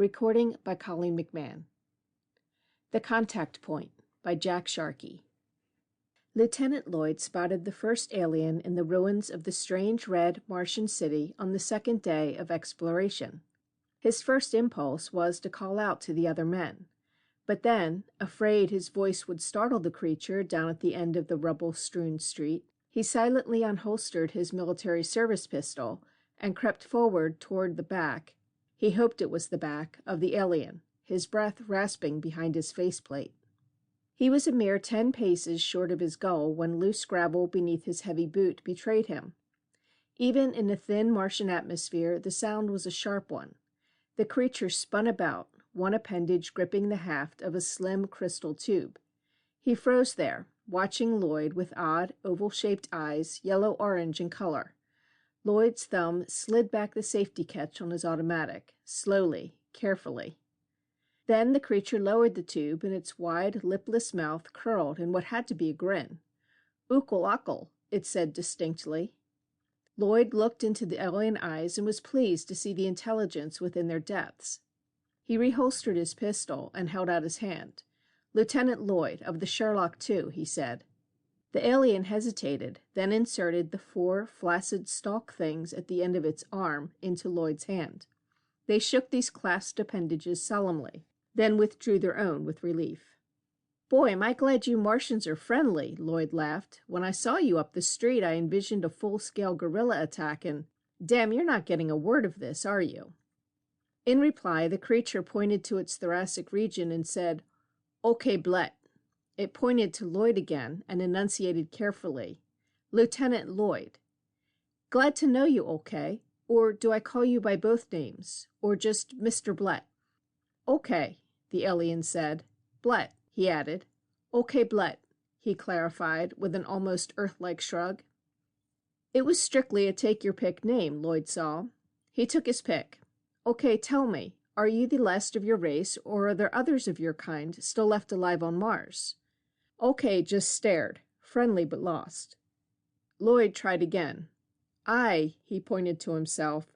Recording by Colleen McMahon. The Contact Point by Jack Sharkey. Lieutenant Lloyd spotted the first alien in the ruins of the strange red Martian city on the second day of exploration. His first impulse was to call out to the other men, but then, afraid his voice would startle the creature down at the end of the rubble-strewn street, he silently unholstered his military service pistol and crept forward toward the back. He hoped it was the back of the alien, his breath rasping behind his faceplate. He was a mere 10 paces short of his goal when loose gravel beneath his heavy boot betrayed him. Even in a thin Martian atmosphere, the sound was a sharp one. The creature spun about, one appendage gripping the haft of a slim crystal tube. He froze there, watching Lloyd with odd, oval-shaped eyes, yellow-orange in color. Lloyd's thumb slid back the safety catch on his automatic, slowly, carefully. Then the creature lowered the tube, and its wide, lipless mouth curled in what had to be a grin. "Ukul-akul," it said distinctly. Lloyd looked into the alien eyes and was pleased to see the intelligence within their depths. He reholstered his pistol and held out his hand. "Lieutenant Lloyd, of the Sherlock II," he said. The alien hesitated, then inserted the 4 flaccid stalk things at the end of its arm into Lloyd's hand. They shook these clasped appendages solemnly, then withdrew their own with relief. "Boy, am I glad you Martians are friendly," Lloyd laughed. "When I saw you up the street, I envisioned a full-scale guerrilla attack, and damn, you're not getting a word of this, are you?" In reply, the creature pointed to its thoracic region and said, "Okay, Blet." It pointed to Lloyd again and enunciated carefully, "Lieutenant Lloyd." "Glad to know you, okay. Or do I call you by both names? Or just Mr. Blet?" "Okay," the alien said. "Blet," he added. "Okay, Blet," he clarified with an almost Earth-like shrug. It was strictly a take-your-pick name, Lloyd saw. He took his pick. "Okay, tell me, are you the last of your race, or are there others of your kind still left alive on Mars?" Okay just stared, friendly but lost. Lloyd tried again. "I," he pointed to himself,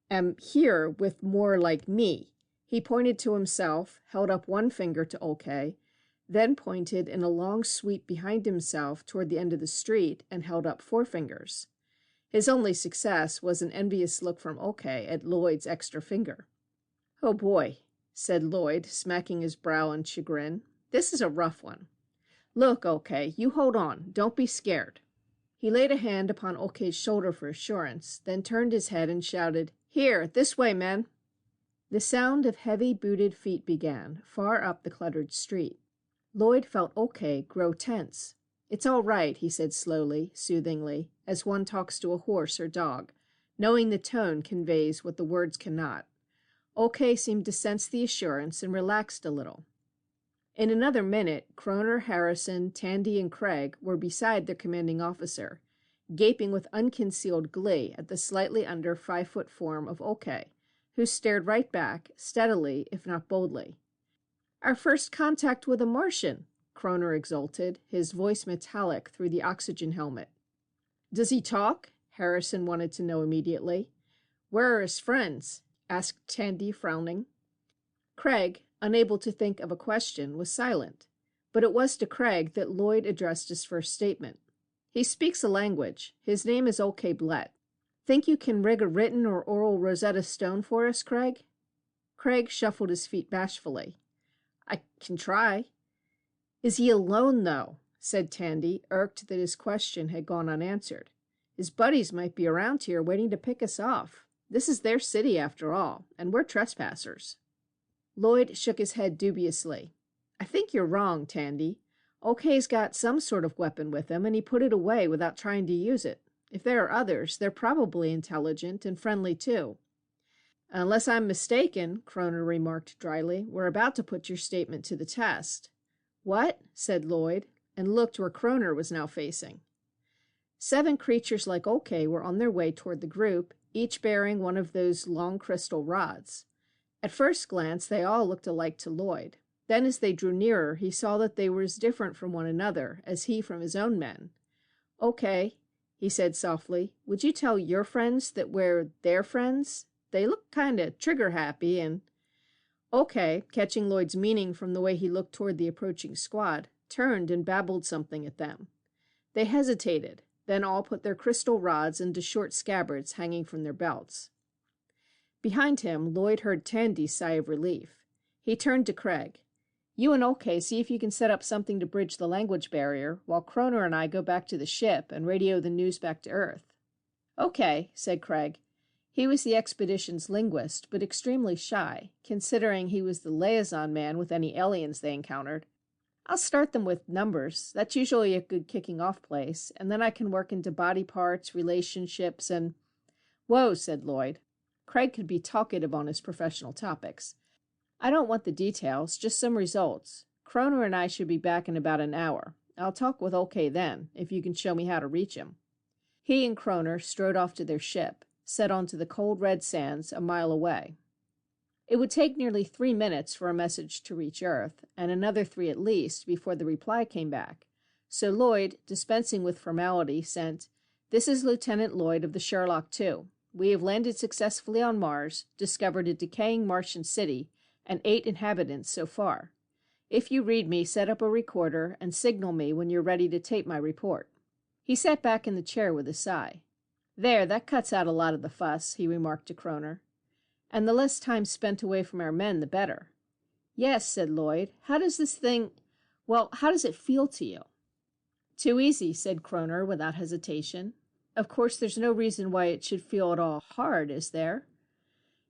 "am here with more like me." He pointed to himself, held up one finger to OK, then pointed in a long sweep behind himself toward the end of the street and held up 4 fingers. His only success was an envious look from OK at Lloyd's extra finger. "Oh boy," said Lloyd, smacking his brow in chagrin. "This is a rough one. Look, OK, you hold on. Don't be scared." He laid a hand upon OK's shoulder for assurance, then turned his head and shouted, "Here, this way, men." The sound of heavy booted feet began, far up the cluttered street. Lloyd felt OK grow tense. "It's all right," he said slowly, soothingly, as one talks to a horse or dog, knowing the tone conveys what the words cannot. OK seemed to sense the assurance and relaxed a little. In another minute, Kroner, Harrison, Tandy, and Craig were beside their commanding officer, gaping with unconcealed glee at the slightly under 5-foot form of OK, who stared right back, steadily, if not boldly. "Our first contact with a Martian," Kroner exulted, his voice metallic through the oxygen helmet. "Does he talk?" Harrison wanted to know immediately. "Where are his friends?" asked Tandy, frowning. Craig, unable to think of a question, was silent, but it was to Craig that Lloyd addressed his first statement. "He speaks a language. His name is OK Blet. Think you can rig a written or oral Rosetta Stone for us, Craig?" Craig shuffled his feet bashfully. "I can try." "Is he alone, though?" said Tandy, irked that his question had gone unanswered. "His buddies might be around here waiting to pick us off. This is their city, after all, and we're trespassers." Lloyd shook his head dubiously. "I think you're wrong, Tandy. OK's got some sort of weapon with him, and he put it away without trying to use it. If there are others, they're probably intelligent and friendly, too." "Unless I'm mistaken," Kroner remarked dryly, "we're about to put your statement to the test." "What?" said Lloyd, and looked where Kroner was now facing. 7 creatures like OK were on their way toward the group, each bearing one of those long crystal rods. At first glance, they all looked alike to Lloyd. Then, as they drew nearer, he saw that they were as different from one another as he from his own men. "Okay," he said softly, "would you tell your friends that we're their friends? They look kinda trigger-happy and—" Okay, catching Lloyd's meaning from the way he looked toward the approaching squad, turned and babbled something at them. They hesitated, then all put their crystal rods into short scabbards hanging from their belts. Behind him, Lloyd heard Tandy's sigh of relief. He turned to Craig. You and Olke see if you can set up something to bridge the language barrier, while Kroner and I go back to the ship and radio the news back to Earth. Okay, said Craig. He was the expedition's linguist, but extremely shy, considering he was the liaison man with any aliens they encountered. I'll start them with numbers. That's usually a good kicking-off place, and then I can work into body parts, relationships, and... Whoa, said Lloyd. Craig could be talkative on his professional topics. I don't want the details, just some results. Kroner and I should be back in about an hour. I'll talk with Olke then, if you can show me how to reach him. He and Kroner strode off to their ship, set onto the cold red sands a mile away. It would take nearly 3 minutes for a message to reach Earth, and another 3 at least before the reply came back. So Lloyd, dispensing with formality, sent, This is Lieutenant Lloyd of the Sherlock II. We have landed successfully on Mars, discovered a decaying Martian city, and 8 inhabitants so far. If you read me, set up a recorder and signal me when you're ready to tape my report. He sat back in the chair with a sigh. There, that cuts out a lot of the fuss, he remarked to Kroner. And the less time spent away from our men, the better. Yes, said Lloyd. How does it feel to you? Too easy, said Kroner without hesitation. Of course, there's no reason why it should feel at all hard, is there?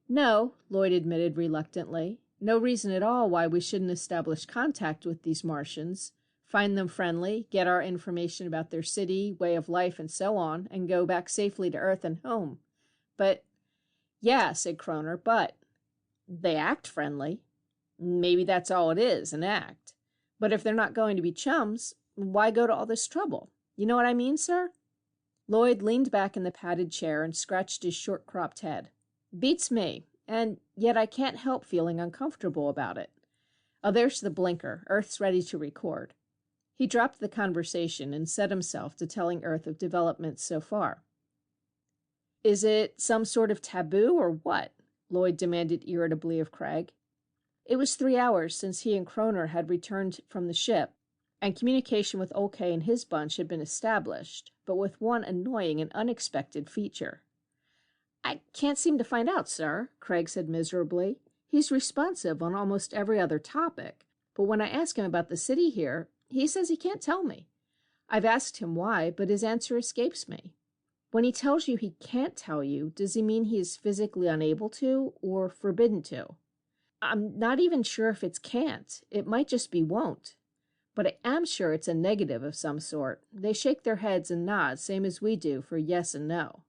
No, Lloyd admitted reluctantly. No reason at all why we shouldn't establish contact with these Martians, find them friendly, get our information about their city, way of life, and so on, and go back safely to Earth and home. But, yeah, said Kroner, but they act friendly. Maybe that's all it is, an act. But if they're not going to be chums, why go to all this trouble? You know what I mean, sir? Lloyd leaned back in the padded chair and scratched his short-cropped head. Beats me, and yet I can't help feeling uncomfortable about it. Oh, there's the blinker. Earth's ready to record. He dropped the conversation and set himself to telling Earth of developments so far. Is it some sort of taboo or what? Lloyd demanded irritably of Craig. It was 3 hours since he and Kroner had returned from the ship, and communication with Olke and his bunch had been established, but with one annoying and unexpected feature. I can't seem to find out, sir, Craig said miserably. He's responsive on almost every other topic, but when I ask him about the city here, he says he can't tell me. I've asked him why, but his answer escapes me. When he tells you he can't tell you, does he mean he is physically unable to or forbidden to? I'm not even sure if it's can't. It might just be won't. But I am sure it's a negative of some sort. They shake their heads and nod, same as we do, for yes and no.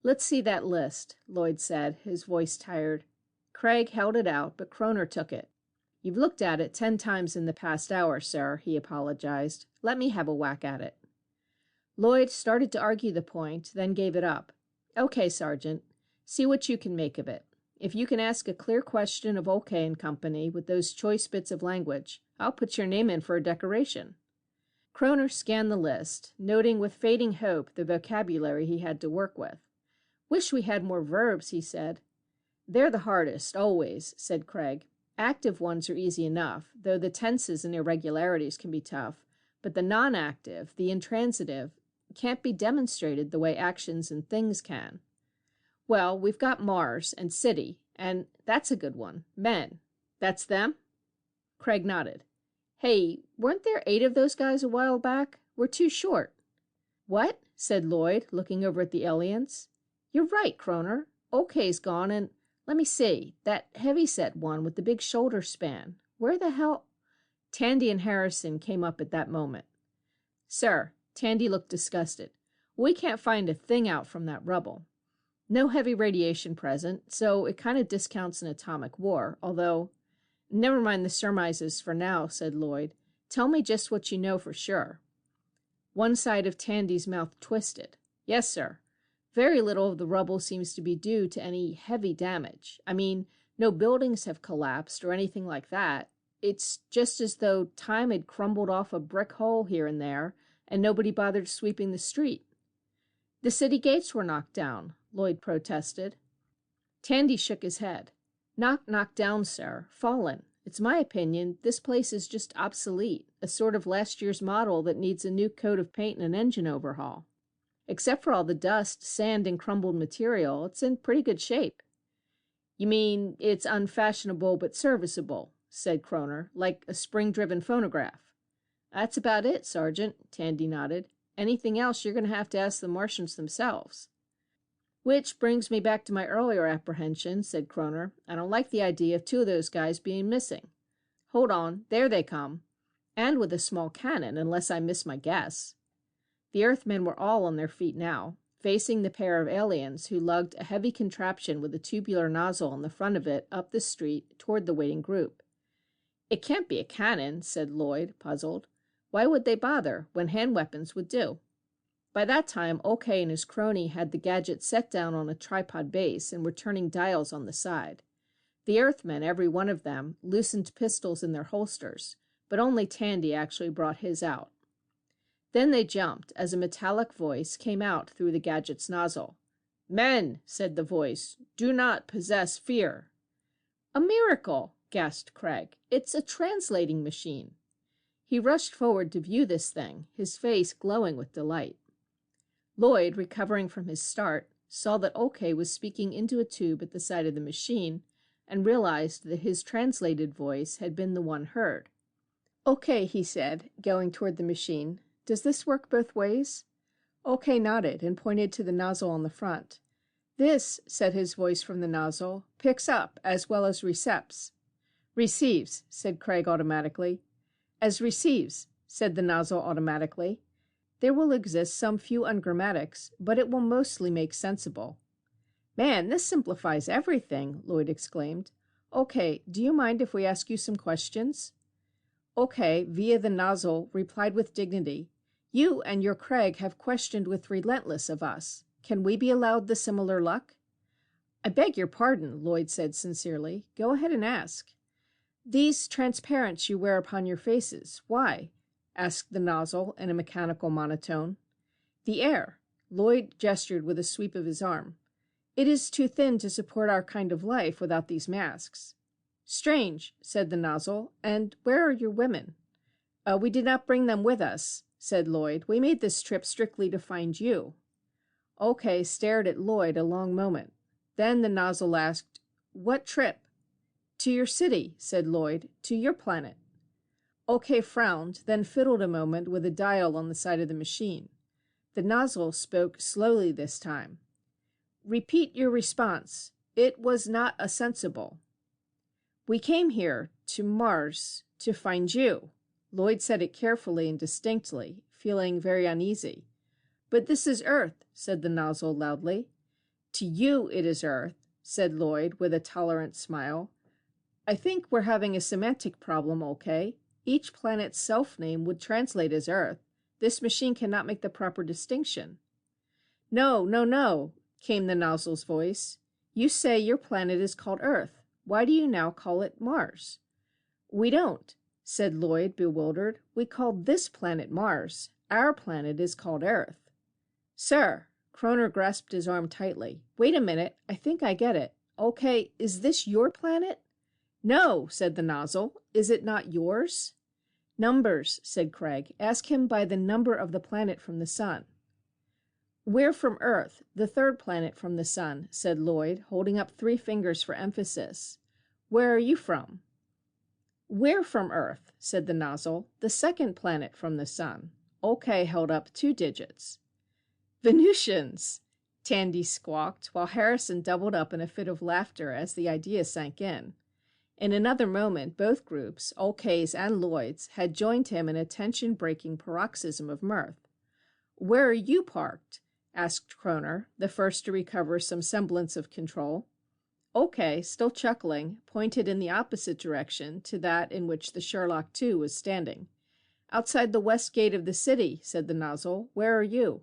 Let's see that list, Lloyd said, his voice tired. Craig held it out, but Kroner took it. You've looked at it 10 times in the past hour, sir, he apologized. Let me have a whack at it. Lloyd started to argue the point, then gave it up. Okay, Sergeant. See what you can make of it. If you can ask a clear question of Olke and Company with those choice bits of language, I'll put your name in for a decoration. Kroner scanned the list, noting with fading hope the vocabulary he had to work with. Wish we had more verbs, he said. They're the hardest, always, said Craig. Active ones are easy enough, though the tenses and irregularities can be tough, but the non-active, the intransitive, can't be demonstrated the way actions and things can. Well, we've got Mars and city, and that's a good one. Men. That's them? Craig nodded. Hey, weren't there 8 of those guys a while back? We're too short. What? Said Lloyd, looking over at the aliens. You're right, Kroner. Olke's gone, and let me see, that heavy-set one with the big shoulder span. Where the hell? Tandy and Harrison came up at that moment. Sir, Tandy looked disgusted. We can't find a thing out from that rubble. No heavy radiation present, so it kind of discounts an atomic war, although... Never mind the surmises for now, said Lloyd. Tell me just what you know for sure. One side of Tandy's mouth twisted. Yes, sir. Very little of the rubble seems to be due to any heavy damage. I mean, no buildings have collapsed or anything like that. It's just as though time had crumbled off a brick hole here and there, and nobody bothered sweeping the street. The city gates were knocked down, Lloyd protested. Tandy shook his head. Knocked down, sir. Fallen. It's my opinion this place is just obsolete, a sort of last year's model that needs a new coat of paint and an engine overhaul. Except for all the dust, sand, and crumbled material, it's in pretty good shape." "You mean it's unfashionable but serviceable," said Kroner, "like a spring-driven phonograph." "That's about it, Sergeant," Tandy nodded. "Anything else you're going to have to ask the Martians themselves." "Which brings me back to my earlier apprehension," said Kroner. "I don't like the idea of two of those guys being missing. Hold on, there they come. And with a small cannon, unless I miss my guess." The Earthmen were all on their feet now, facing the pair of aliens who lugged a heavy contraption with a tubular nozzle on the front of it up the street toward the waiting group. "It can't be a cannon," said Lloyd, puzzled. "Why would they bother, when hand weapons would do?" By that time, OK and his crony had the gadget set down on a tripod base and were turning dials on the side. The Earthmen, every one of them, loosened pistols in their holsters, but only Tandy actually brought his out. Then they jumped as a metallic voice came out through the gadget's nozzle. "Men," said the voice, "do not possess fear." "A miracle," gasped Craig. "It's a translating machine." He rushed forward to view this thing, his face glowing with delight. Lloyd, recovering from his start, saw that OK was speaking into a tube at the side of the machine and realized that his translated voice had been the one heard. "OK," he said, going toward the machine. "Does this work both ways?" OK nodded and pointed to the nozzle on the front. "This," said his voice from the nozzle, "picks up as well as recepts." "Receives," said Craig automatically. "As receives," said the nozzle automatically. "There will exist some few ungrammatics, but it will mostly make sensible." "Man, this simplifies everything," Lloyd exclaimed. "OK, do you mind if we ask you some questions?" OK, via the nozzle, replied with dignity. "You and your Craig have questioned with relentless of us. Can we be allowed the similar luck?" "I beg your pardon," Lloyd said sincerely. "Go ahead and ask." "These transparents you wear upon your faces, why?" asked the nozzle in a mechanical monotone. "The air." Lloyd gestured with a sweep of his arm. "It is too thin to support our kind of life without these masks." "Strange," said the nozzle. "And where are your women?" We did not bring them with us," said Lloyd. "We made this trip strictly to find you." OK stared at Lloyd a long moment. Then the nozzle asked, "What trip?" "To your city," said Lloyd. "To your planet." OK frowned, then fiddled a moment with a dial on the side of the machine. The nozzle spoke slowly this time. "Repeat your response. It was not a sensible." "We came here, to Mars, to find you." Lloyd said it carefully and distinctly, feeling very uneasy. "But this is Earth," said the nozzle loudly. "To you it is Earth," said Lloyd with a tolerant smile. "I think we're having a semantic problem, OK? Each planet's self-name would translate as Earth. This machine cannot make the proper distinction." "No, no, no," came the nozzle's voice. "You say your planet is called Earth. Why do you now call it Mars?" "We don't," said Lloyd, bewildered. "We called this planet Mars. Our planet is called Earth." "Sir," Kroner grasped his arm tightly. "Wait a minute. I think I get it. OK, is this your planet?" "No," said the nozzle. "Is it not yours?" "Numbers," said Craig. "Ask him by the number of the planet from the sun." "We're from Earth, the third planet from the sun," said Lloyd, holding up 3 fingers for emphasis. "Where are you from?" "We're from Earth," said the nozzle, "the second planet from the sun." OK held up 2 digits. "Venusians!" Tandy squawked, while Harrison doubled up in a fit of laughter as the idea sank in. In another moment, both groups, OK's and Lloyd's, had joined him in a tension-breaking paroxysm of mirth. "Where are you parked?" asked Kroner, the first to recover some semblance of control. OK, still chuckling, pointed in the opposite direction to that in which the Sherlock II was standing. "Outside the west gate of the city," said the nozzle. "Where are you?"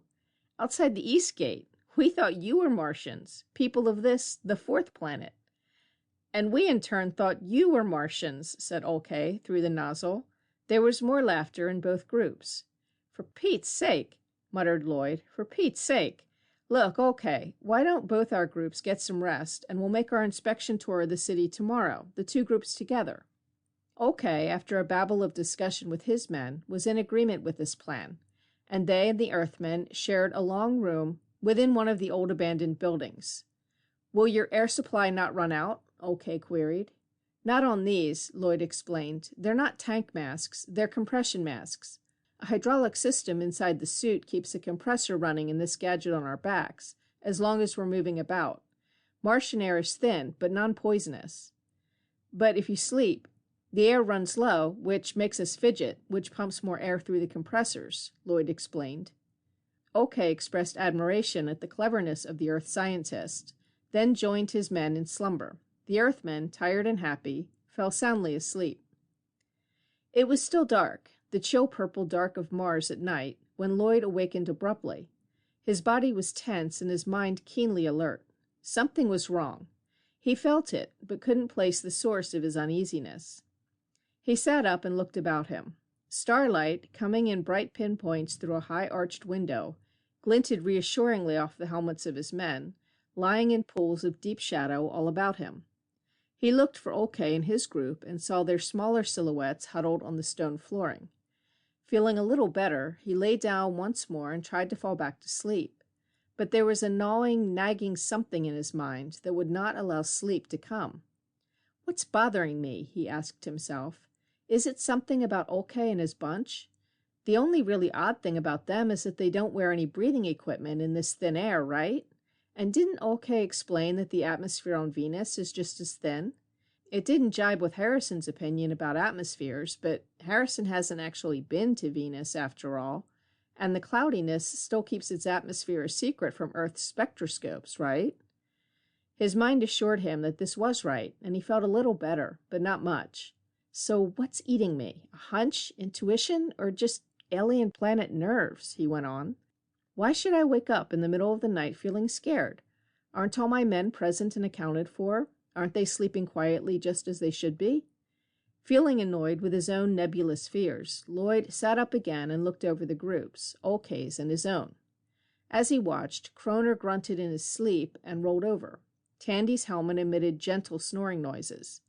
"Outside the east gate. We thought you were Martians, people of this, the 4th planet." "And we in turn thought you were Martians," said OK through the nozzle. There was more laughter in both groups. "For Pete's sake," muttered Lloyd. "For Pete's sake. Look, okay, why don't both our groups get some rest, and we'll make our inspection tour of the city tomorrow, the two groups together. Okay, after a babble of discussion with his men, was in agreement with this plan, and they and the Earthmen shared a long room within one of the old abandoned buildings. Will your air supply not run out? Okay queried. Not on these, Lloyd explained. They're not tank masks, they're compression masks. A hydraulic system inside the suit keeps a compressor running in this gadget on our backs, as long as we're moving about. Martian air is thin, but non-poisonous. But if you sleep, the air runs low, which makes us fidget, which pumps more air through the compressors, Lloyd explained. OK expressed admiration at the cleverness of the Earth scientist, then joined his men in slumber. The Earthmen, tired and happy, fell soundly asleep. It was still dark, the chill purple dark of Mars at night, when Lloyd awakened abruptly. His body was tense and his mind keenly alert. Something was wrong. He felt it, but couldn't place the source of his uneasiness. He sat up and looked about him. Starlight, coming in bright pinpoints through a high-arched window, glinted reassuringly off the helmets of his men, lying in pools of deep shadow all about him. He looked for OK and his group and saw their smaller silhouettes huddled on the stone flooring. Feeling a little better, he lay down once more and tried to fall back to sleep. But there was a gnawing, nagging something in his mind that would not allow sleep to come. What's bothering me? He asked himself. Is it something about OK and his bunch? The only really odd thing about them is that they don't wear any breathing equipment in this thin air, right? And didn't OK explain that the atmosphere on Venus is just as thin? It didn't jibe with Harrison's opinion about atmospheres, but Harrison hasn't actually been to Venus after all, and the cloudiness still keeps its atmosphere a secret from Earth's spectroscopes, right? His mind assured him that this was right, and he felt a little better, but not much. So what's eating me? A hunch, intuition, or just alien planet nerves? He went on. Why should I wake up in the middle of the night feeling scared? Aren't all my men present and accounted for? Aren't they sleeping quietly just as they should be? Feeling annoyed with his own nebulous fears, Lloyd sat up again and looked over the groups, OK's and his own. As he watched, Kroner grunted in his sleep and rolled over. Tandy's helmet emitted gentle snoring noises.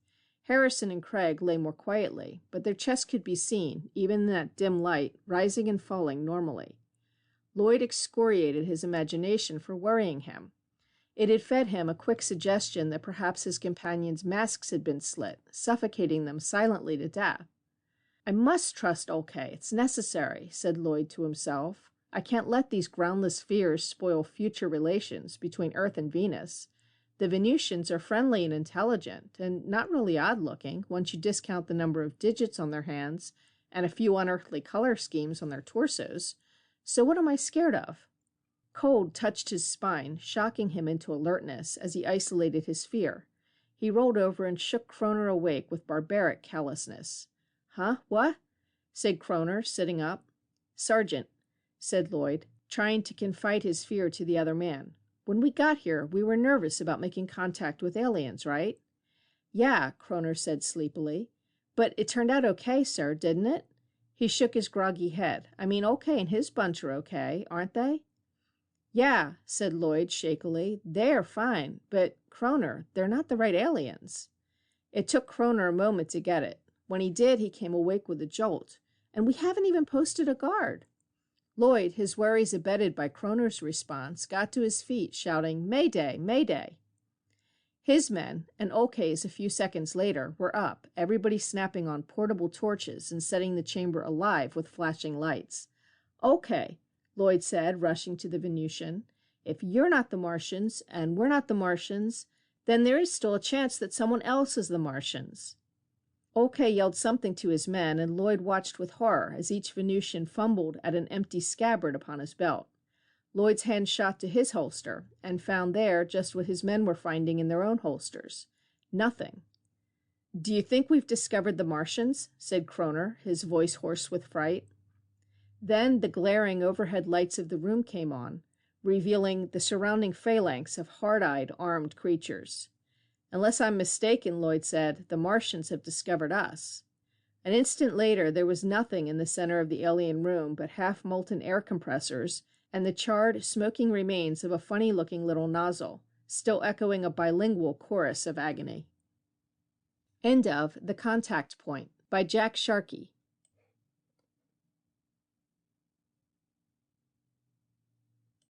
Harrison and Craig lay more quietly, but their chests could be seen, even in that dim light, rising and falling normally. Lloyd excoriated his imagination for worrying him. It had fed him a quick suggestion that perhaps his companions' masks had been slit, suffocating them silently to death. I must trust OK, it's necessary, said Lloyd to himself. I can't let these groundless fears spoil future relations between Earth and Venus. The Venusians are friendly and intelligent, and not really odd-looking once you discount the number of digits on their hands and a few unearthly color schemes on their torsos. So what am I scared of? Cold touched his spine, shocking him into alertness as he isolated his fear. He rolled over and shook Kroner awake with barbaric callousness. Huh? What? Said Kroner, sitting up. Sergeant, said Lloyd, trying to confide his fear to the other man. When we got here, we were nervous about making contact with aliens, right? Yeah, Kroner said sleepily. But it turned out okay, sir, didn't it? He shook his groggy head. I mean, OK and his bunch are okay, aren't they? Yeah, said Lloyd shakily. They're fine, but, Kroner, they're not the right aliens. It took Kroner a moment to get it. When he did, he came awake with a jolt. And we haven't even posted a guard. Lloyd, his worries abetted by Kroner's response, got to his feet, shouting, Mayday, Mayday. His men, and OK's a few seconds later, were up, everybody snapping on portable torches and setting the chamber alive with flashing lights. OK, Lloyd said, rushing to the Venusian. If you're not the Martians, and we're not the Martians, then there is still a chance that someone else is the Martians. OK yelled something to his men, and Lloyd watched with horror as each Venusian fumbled at an empty scabbard upon his belt. Lloyd's hand shot to his holster, and found there just what his men were finding in their own holsters. Nothing. Do you think we've discovered the Martians? Said Kroner, his voice hoarse with fright. Then the glaring overhead lights of the room came on, revealing the surrounding phalanx of hard-eyed, armed creatures. Unless I'm mistaken, Lloyd said, the Martians have discovered us. An instant later, there was nothing in the center of the alien room but half-molten air compressors and the charred, smoking remains of a funny-looking little nozzle, still echoing a bilingual chorus of agony. End of The Contact Point by Jack Sharkey.